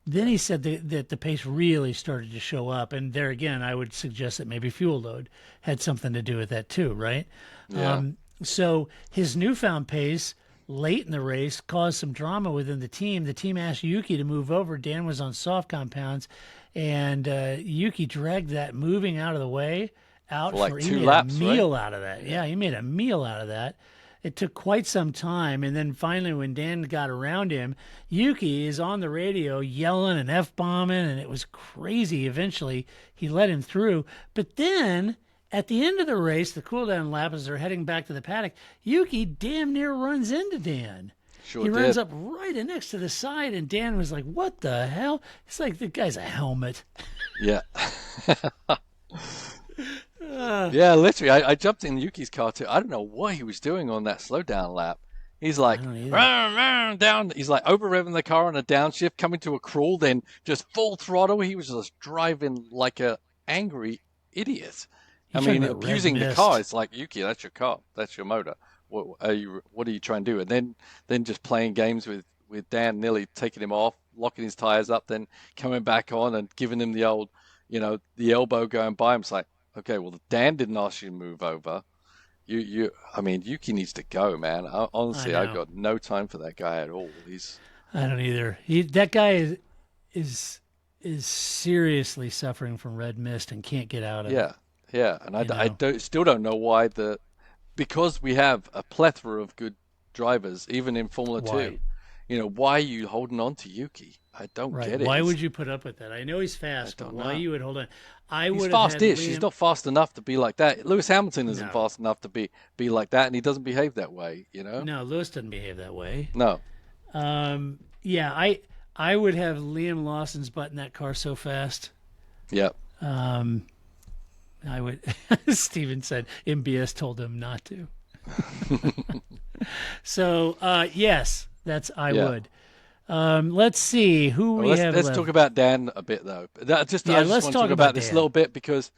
then he said that the pace really started to show up. And there again, I would suggest that maybe fuel load had something to do with that too, right? Yeah. So his newfound pace late in the race caused some drama within the team. The team asked Yuki to move over. Dan was on soft compounds, and Yuki dragged that moving out of the way out for like 2 laps, a meal right? out of that. Yeah, he made a meal out of that. It took quite some time, and then finally when Dan got around him, Yuki is on the radio yelling and F-bombing, and it was crazy. Eventually, he let him through. But then, at the end of the race, the cool-down lap, as they're heading back to the paddock, Yuki damn near runs into Dan. Sure he did. runs up right next to the side, and Dan was like, what the hell? It's like the guy's a helmet. Yeah. Yeah, literally, I jumped in Yuki's car too. I don't know what he was doing on that slowdown lap. He's like, down. He's like over revving the car on a downshift, coming to a crawl, then just full throttle. He was just driving like a angry idiot. I mean, abusing the car. It's like, Yuki, that's your car, that's your motor. What are you trying to do? And then just playing games with Dan, nearly taking him off, locking his tires up, then coming back on and giving him the old, the elbow going by him. It's like, okay, well, Dan didn't ask you to move over. I mean, Yuki needs to go, man. Honestly, I've got no time for that guy at all. I don't either. That guy is seriously suffering from red mist and can't get out of it. Yeah, and I still don't know why because we have a plethora of good drivers, even in Formula 2. Why are you holding on to Yuki? I don't get it. Why would you put up with that? I know he's fast, but why you would hold on? He's fast-ish. He's not fast enough to be like that. Lewis Hamilton isn't fast enough to be like that, and he doesn't behave that way, No, Lewis doesn't behave that way. No. Yeah, I would have Liam Lawson's butt in that car so fast. Yep. I would. Steven said MBS told him not to. So, yes, I would. Let's see who we have. Let's talk about Dan a bit, though. I just want to talk about this a little bit because,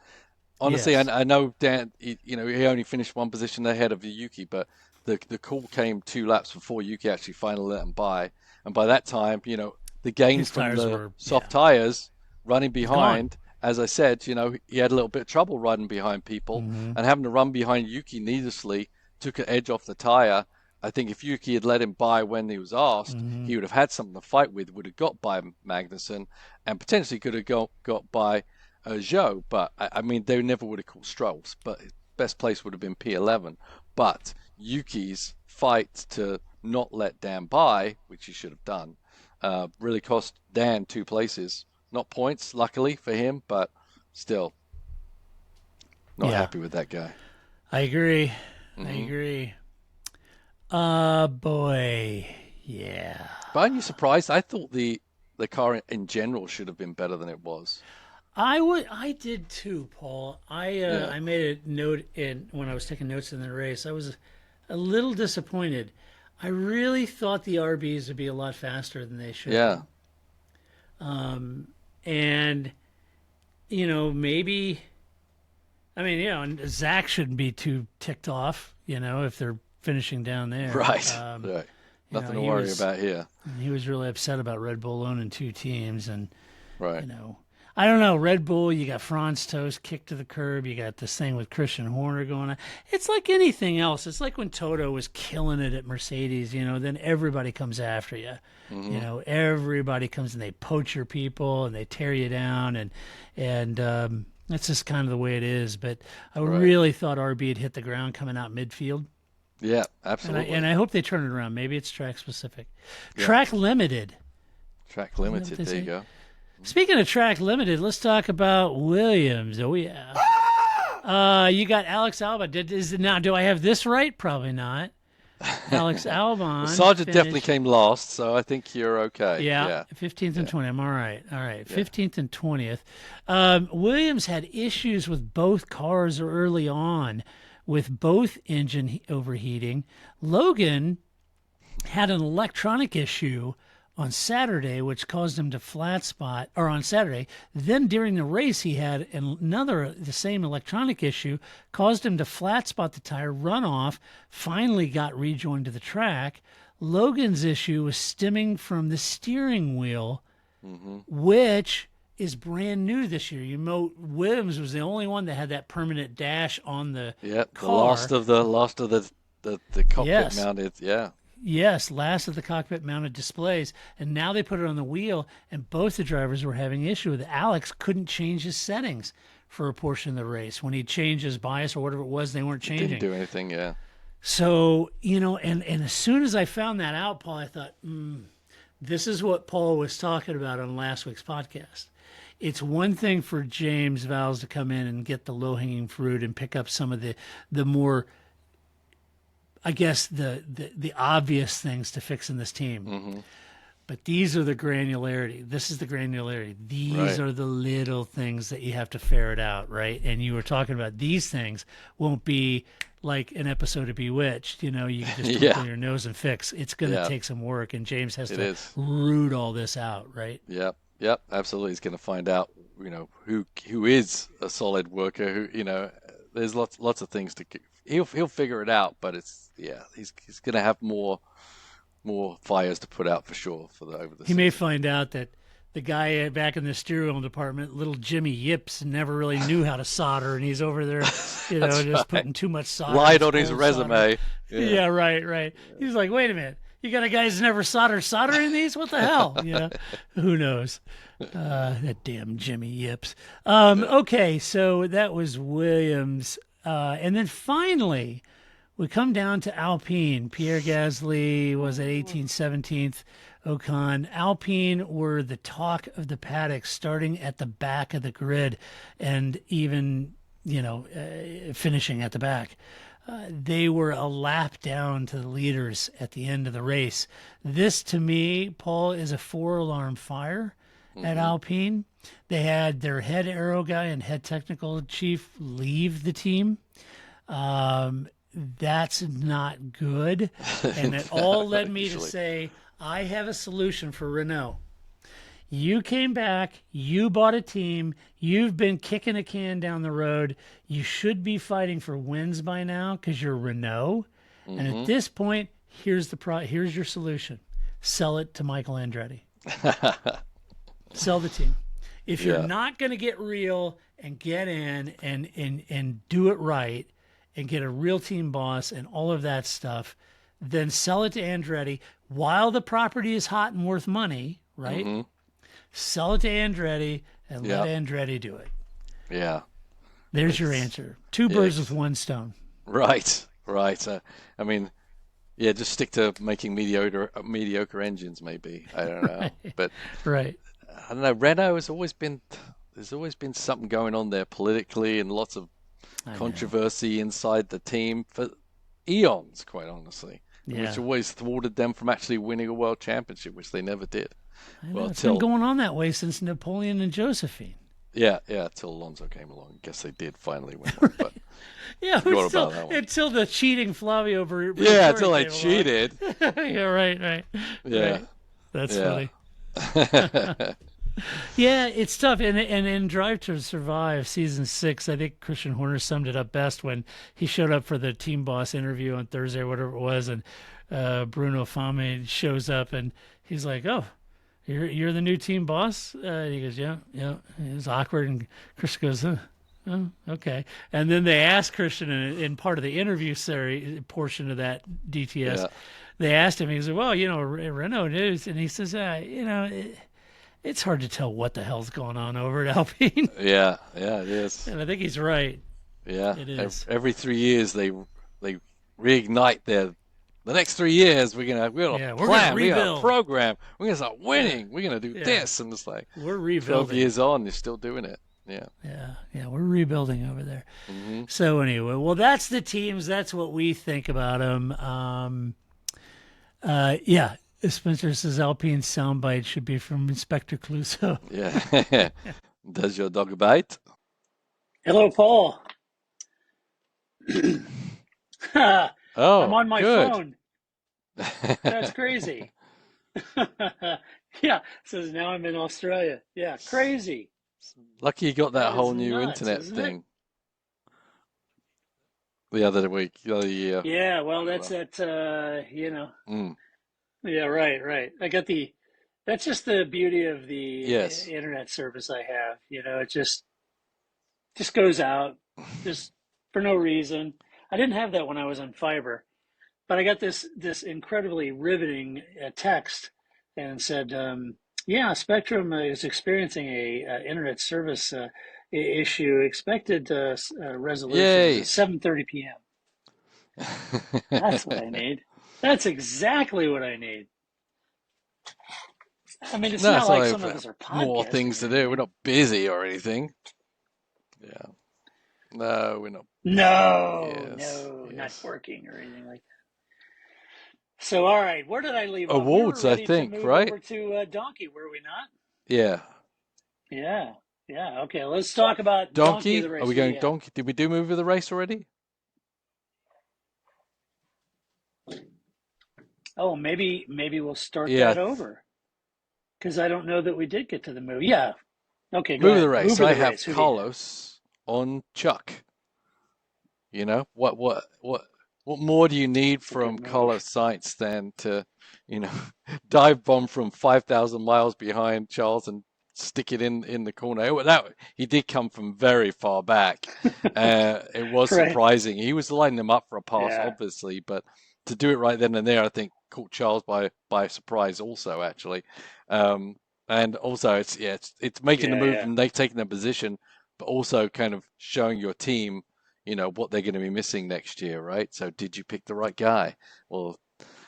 honestly, I know Dan. He only finished one position ahead of Yuki, but the call came 2 laps before Yuki actually finally let him by, and by that time, the gains from the soft tires running behind. As I said, he had a little bit of trouble riding behind people, and having to run behind Yuki needlessly took an edge off the tire. I think if Yuki had let him by when he was asked, he would have had something to fight with, would have got by Magnussen, and potentially could have got by Zhou. But, I mean, they never would have caught Strolls, but best place would have been P11. But Yuki's fight to not let Dan by, which he should have done, really cost Dan 2 places. Not points, luckily for him, but still not happy with that guy. I agree. I agree. Boy, yeah. But aren't you surprised? I thought the car in general should have been better than it was. I did too, Paul. I made a note when I was taking notes in the race. I was a little disappointed. I really thought the RBs would be a lot faster than they should. Yeah. And maybe, and Zach shouldn't be too ticked off, if they're finishing down there. Right. Right. Nothing to worry about here. He was really upset about Red Bull owning 2 teams, and right. I don't know. Red Bull, you got Franz Tost kicked to the curb. You got this thing with Christian Horner going on. It's like anything else. It's like when Toto was killing it at Mercedes, then everybody comes after you. Everybody comes and they poach your people and they tear you down. And That's just kind of the way it is. But I really thought RB had hit the ground coming out midfield. Yeah, absolutely. And I hope they turn it around. Maybe it's track specific. Yeah. Track limited. Track limited. There you go. Speaking of track limited, let's talk about Williams. Oh yeah. You got Alex Albon. Do I have this right? Probably not. Alex Albon. Sargent definitely came last, so I think you're okay. Yeah. 15th and 20th. I'm all right. All right. 15th and 20th. Williams had issues with both cars early on, with both engine overheating. Logan had an electronic issue on Saturday, which caused him to flat spot, or on Saturday. Then during the race, he had the same electronic issue, caused him to flat spot the tire, run off, finally got rejoined to the track. Logan's issue was stemming from the steering wheel, which is brand new this year. Williams was the only one that had that permanent dash on the car. The last of the cockpit mounted, Yes, last of the cockpit-mounted displays, and now they put it on the wheel, and both the drivers were having issue with it. Alex couldn't change his settings for a portion of the race. When he changed his bias or whatever it was, they weren't changing. Didn't do anything, yeah. So, and as soon as I found that out, Paul, I thought, this is what Paul was talking about on last week's podcast. It's one thing for James Vowles to come in and get the low-hanging fruit and pick up some of the more, I guess, the obvious things to fix in this team. But these are the granularity. This is the granularity. These are the little things that you have to ferret out, right? And you were talking about these things won't be like an episode of Bewitched. You can just look through your nose and fix. It's going to take some work, and James has to root all this out, right? Yep, absolutely. He's going to find out, who is a solid worker. There's lots of things to. He'll figure it out, but he's going to have more fires to put out for sure over the. He may find out that the guy back in the steering wheel department, little Jimmy Yips, never really knew how to solder, and he's over there, just putting too much solder. Lied on his resume. Yeah, right. He's like, wait a minute, you got a guy who's never soldering these? What the hell? Who knows? That damn Jimmy Yips. Okay, so that was Williams. And then finally, we come down to Alpine. Pierre Gasly was at 18th, 17th. Ocon. Alpine were the talk of the paddock, starting at the back of the grid and even, finishing at the back. They were a lap down to the leaders at the end of the race. This, to me, Paul, is a 4-alarm fire at Alpine. They had their head aero guy and head technical chief leave the team. That's not good. And it all led me to say, I have a solution for Renault. You came back, you bought a team, you've been kicking a can down the road. You should be fighting for wins by now because you're Renault. And at this point, here's your solution. Sell it to Michael Andretti. Sell the team. If you're not going to get real and get in and do it right and get a real team boss and all of that stuff, then sell it to Andretti while the property is hot and worth money, right? Sell it to Andretti and let Andretti do it. Yeah. There's your answer. Two birds with one stone. Right. Just stick to making mediocre engines, maybe. I don't know. But I don't know. Renault has always been. There's always been something going on there politically, and lots of controversy inside the team for eons, quite honestly, which always thwarted them from actually winning a world championship, which they never did. It's been going on that way since Napoleon and Josephine. Yeah, till Alonso came along. I guess they did finally win one, but until the cheating Flavio until they cheated. Right. Yeah. Right. That's funny. Yeah, it's tough. And in Drive to Survive season 6, I think Christian Horner summed it up best when he showed up for the team boss interview on Thursday or whatever it was, and Bruno Fame shows up and he's like, "Oh, you're the new team boss?" He goes, "Yeah." It was awkward, and Christian goes, "Oh, okay." And then they asked Christian in part of the interview series portion of that DTS, they asked him, he said, "Well, Renault news," and he says, it's hard to tell what the hell's going on over at Alpine. Yeah, it is. And I think he's right. Yeah, It is. every 3 years they reignite the next 3 years. We're gonna We're plan, gonna we're gonna rebuild. program, we're gonna start winning, we're gonna do this, and it's like We're 12 rebuilding. years on, you're still doing it. Yeah. Yeah, we're rebuilding over there. Mm-hmm. So anyway, well, that's the teams. That's what we think about them. Spencer says Alpine soundbite should be from Inspector Clouseau. Yeah. Does your dog bite? Hello, Paul. Oh, I'm on my good. phone. That's crazy. Yeah, says now I'm in Australia. Yeah, crazy. Lucky you got that That whole is new nuts, internet isn't thing the other week, the other year. Yeah, well, that's at Mm. Yeah, right. That's just the beauty of the Yes. internet service I have. It just goes out just for no reason. I didn't have that when I was on fiber, but I got this incredibly riveting text and said, yeah, Spectrum is experiencing a internet service issue. Expected resolution Yay. at 7:30 p.m. That's what I need. That's exactly what I need. I mean, it's No, not it's like not some like of us are podcasting. more things to do. We're not busy or anything. Yeah. No, we're not. No, Yes. not working or anything like that. So, all right, where did I leave off? Awards, We were I ready think, to move right? over to Donkey, were we not? Yeah. Yeah. Okay, let's talk about Donkey of the Donkey? race. Are we going Donkey? Did we do Move of the Race already? Oh, maybe we'll start Yeah. that over because I don't know that we did get to the move. Yeah. Okay, go Move of ahead. the Race. Move of I the have race. Who do you have? Carlos on Chuck. What more do you need from move. Carlos Sainz than to, dive bomb from 5,000 miles behind Charles and stick it in the corner? He did come from very far back. It was Right. surprising. He was lining them up for a pass, Yeah. obviously, but to do it right then and there, I think caught Charles by surprise also, actually. And also it's making the move and they've taken their position, but also kind of showing your team, what they're going to be missing next year, right? So did you pick the right guy? Well,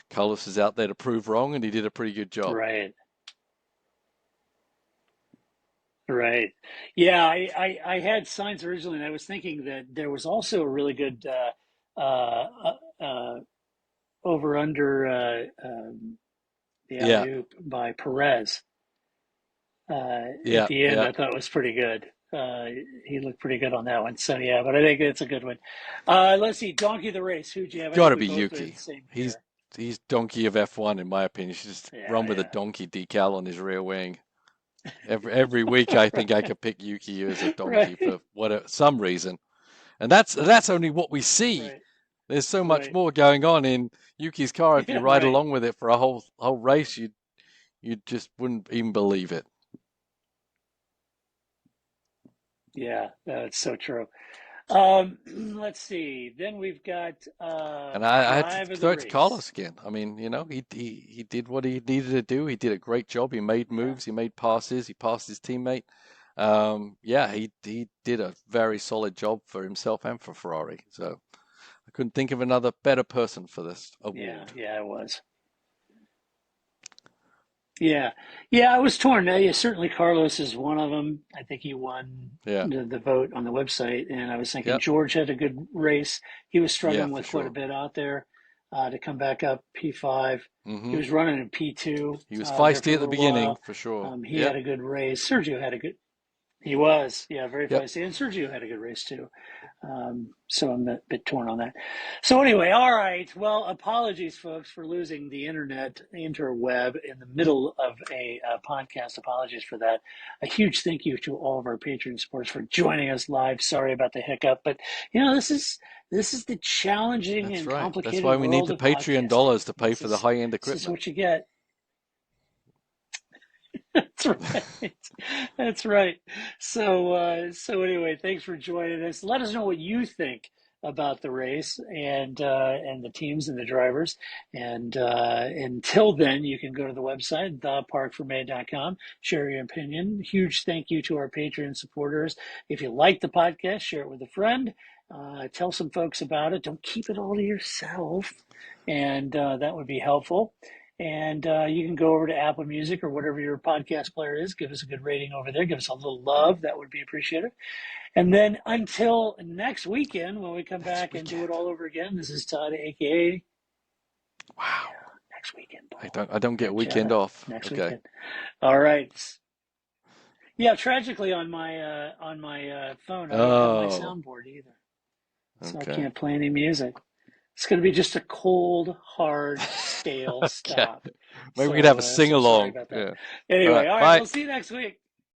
Carlos is out there to prove wrong, and he did a pretty good job. Right. Yeah, I had Sainz originally, and I was thinking that there was also a really good over under the alley-oop by Perez. At the end, I thought it was pretty good. He looked pretty good on that one. So yeah, but I think it's a good one. Let's see, Donkey of the race. Who'd you have? Got to be Yuki. He's Donkey of F1 in my opinion. He should just run with a donkey decal on his rear wing. Every week, I think I could pick Yuki as a donkey for some reason, and that's only what we see. Right. There's so much more going on in Yuki's car. If you ride along with it for a whole race, you just wouldn't even believe it. Yeah, that's so true. Let's see. Then we've got and I had to throw it to Carlos again. I mean, he did what he needed to do. He did a great job. He made moves. He made passes. He passed his teammate. He did a very solid job for himself and for Ferrari. So I couldn't think of another better person for this award. Yeah, it was. Yeah, I was torn. Certainly Carlos is one of them. I think he won the vote on the website, and I was thinking George had a good race. He was struggling with quite a bit out there to come back up P5. Mm-hmm. He was running in P2. He was feisty at the beginning, for sure. He had a good race. Sergio had a good. He was, very feisty, and Sergio had a good race too. So I'm a bit torn on that. So anyway, all right. Well, apologies, folks, for losing the interweb in the middle of a podcast. Apologies for that. A huge thank you to all of our Patreon supporters for joining us live. Sorry about the hiccup, but this is the challenging and complicated. That's why we need the Patreon dollars to pay for the high-end equipment. This is what you get. That's right. So anyway, thanks for joining us. Let us know what you think about the race and the teams and the drivers. And until then, you can go to the website, theparcfermé.com, share your opinion. Huge thank you to our Patreon supporters. If you like the podcast, share it with a friend. Tell some folks about it. Don't keep it all to yourself. And that would be helpful. And you can go over to Apple Music or whatever your podcast player is. Give us a good rating over there. Give us a little love. That would be appreciated. And then until next weekend, when we come back and do it all over again, this is Todd, a.k.a. Wow. Next weekend, Paul. I don't get a weekend off. Next okay. weekend. All right. Yeah, tragically on my phone, I don't have my soundboard either. So I can't play any music. It's going to be just a cold, hard, stale stop. Maybe we could have a sing-along. Yeah. Anyway, all right, Bye. We'll see you next week.